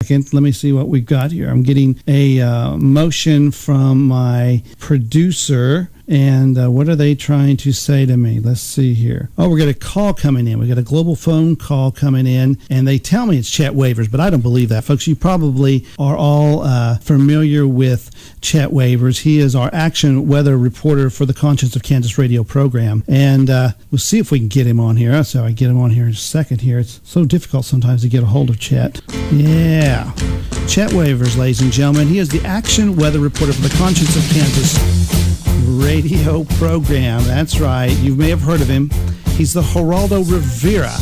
Let me see what we've got here. I'm getting a motion from my producer. And what are they trying to say to me? Let's see here. Oh, we got a call coming in. We got a global phone call coming in, and they tell me it's Chet Waivers, but I don't believe that, folks. You probably are all familiar with Chet Waivers. He is our action weather reporter for the Conscience of Kansas radio program, and we'll see if we can get him on here. So I get him on here in a second here. It's so difficult sometimes to get a hold of Chet. Yeah. Chet Waivers, ladies and gentlemen. He is the action weather reporter for the Conscience of Kansas radio program. That's right. You may have heard of him. He's the Geraldo Rivera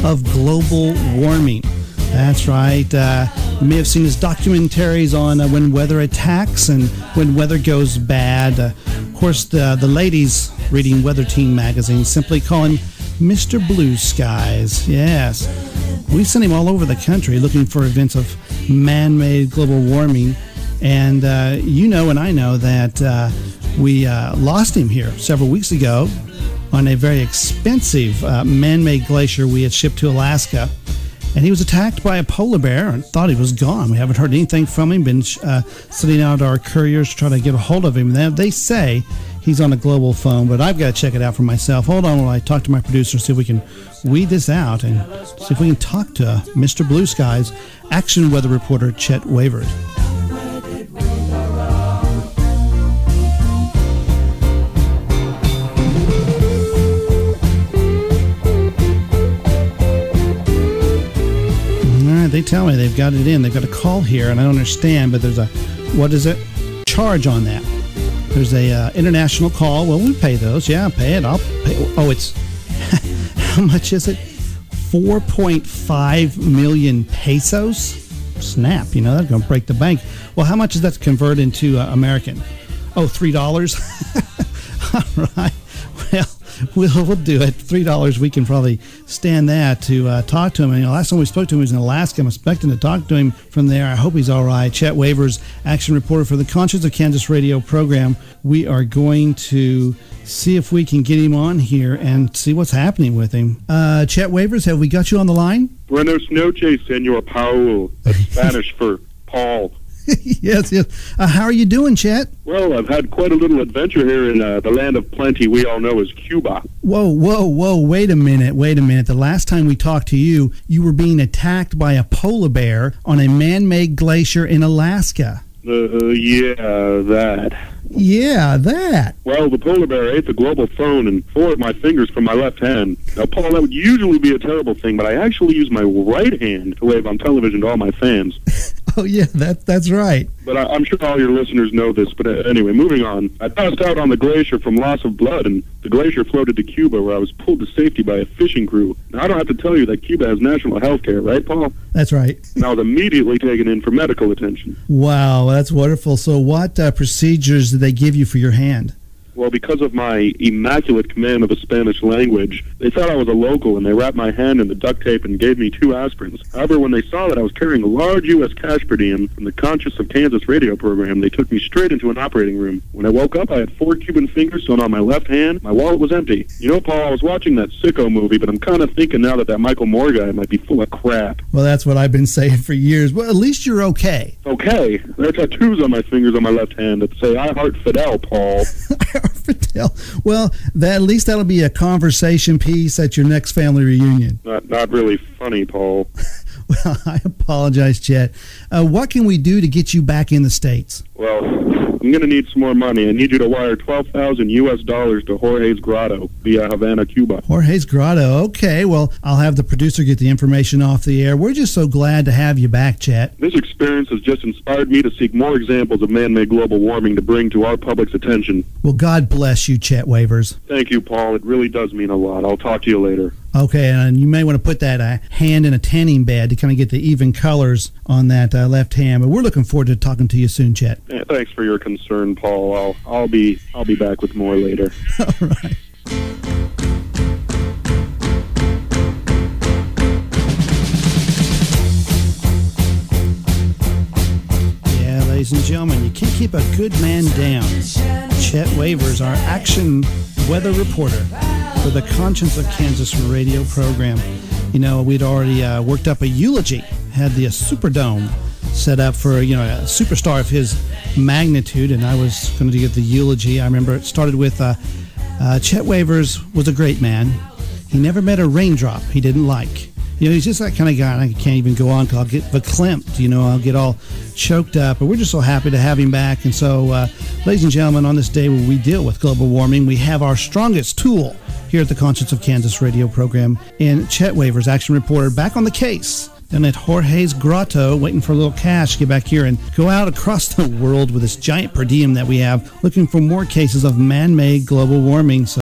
of global warming. That's right. You may have seen his documentaries on when weather attacks and when weather goes bad. Of course, the ladies reading Weather Team magazine simply call him Mr. Blue Skies. Yes. We sent him all over the country looking for events of man-made global warming. And you know and I know that we lost him here several weeks ago on a very expensive man-made glacier we had shipped to Alaska. And he was attacked by a polar bear and thought he was gone. We haven't heard anything from him. Been sending out our couriers to try to get a hold of him. They say he's on a global phone, but I've got to check it out for myself. Hold on while I talk to my producer, see if we can weed this out and see if we can talk to Mr. Blue Skies, action weather reporter Chet Waivers. They tell me they've got it in. They've got a call here, and I don't understand, but there's a, what is it? Charge on that. There's a international call. Well, we pay those. Yeah, pay it. I'll pay. Oh, it's, how much is it? 4.5 million pesos? Snap, you know, that's going to break the bank. Well, how much is that to convert into American? Oh, $3? All right. Well, we'll do it. $3, we can probably stand that to talk to him. And last time we spoke to him, he was in Alaska. I'm expecting to talk to him from there. I hope he's all right. Chet Waivers, action reporter for the Conscience of Kansas radio program. We are going to see if we can get him on here and see what's happening with him. Chet Waivers, have we got you on the line? Buenos noches, Senor Paul. That's Spanish for Paul. Yes. How are you doing, Chet? Well, I've had quite a little adventure here in the land of plenty we all know as Cuba. Whoa, wait a minute. The last time we talked to you, you were being attacked by a polar bear on a man-made glacier in Alaska. Yeah, that. Well, the polar bear ate the global phone and 4 of my fingers from my left hand. Now, Paul, that would usually be a terrible thing, but I actually use my right hand to wave on television to all my fans. Oh, yeah, that's right. But I'm sure all your listeners know this. But anyway, moving on. I passed out on the glacier from loss of blood, and the glacier floated to Cuba, where I was pulled to safety by a fishing crew. Now, I don't have to tell you that Cuba has national health care, right, Paul? That's right. And I was immediately taken in for medical attention. Wow, that's wonderful. So what procedures did they give you for your hand? Well, because of my immaculate command of the Spanish language, they thought I was a local, and they wrapped my hand in the duct tape and gave me 2 aspirins. However, when they saw that I was carrying a large U.S. cash per diem from the Conscience of Kansas radio program, they took me straight into an operating room. When I woke up, I had 4 Cuban fingers sewn on my left hand. My wallet was empty. You know, Paul, I was watching that Sicko movie, but I'm kind of thinking now that Michael Moore guy might be full of crap. Well, that's what I've been saying for years. Well, at least you're okay. Okay. There are tattoos on my fingers on my left hand that say, I heart Fidel, Paul. I heart Fidel. Well, at least that'll be a conversation piece at your next family reunion. Not really funny, Paul. Well, I apologize, Chet. What can we do to get you back in the States? Well, I'm going to need some more money. I need you to wire $12,000 US to Jorge's Grotto via Havana, Cuba. Jorge's Grotto. Okay, well, I'll have the producer get the information off the air. We're just so glad to have you back, Chet. This experience has just inspired me to seek more examples of man-made global warming to bring to our public's attention. Well, God bless you, Chet Waivers. Thank you, Paul. It really does mean a lot. I'll talk to you later. Okay, and you may want to put that hand in a tanning bed to kind of get the even colors on that left hand. But we're looking forward to talking to you soon, Chet. Yeah, thanks for your concern, Paul. I'll be back with more later. All right. Yeah, ladies and gentlemen, you can't keep a good man down. Chet Waivers, our action weather reporter for the Conscience of Kansas radio program. You know, we'd already worked up a eulogy, had the Superdome set up for, a superstar of his magnitude, and I was going to give the eulogy. I remember it started with Chet Waivers was a great man. He never met a raindrop he didn't like. He's just that kind of guy, and I can't even go on because I'll get verklempt, I'll get all choked up. But we're just so happy to have him back. And so, ladies and gentlemen, on this day where we deal with global warming, we have our strongest tool here at the Conscience of Kansas radio program in Chet Waivers, action reporter, back on the case. Down at Jorge's Grotto, waiting for a little cash to get back here and go out across the world with this giant per diem that we have, looking for more cases of man-made global warming. So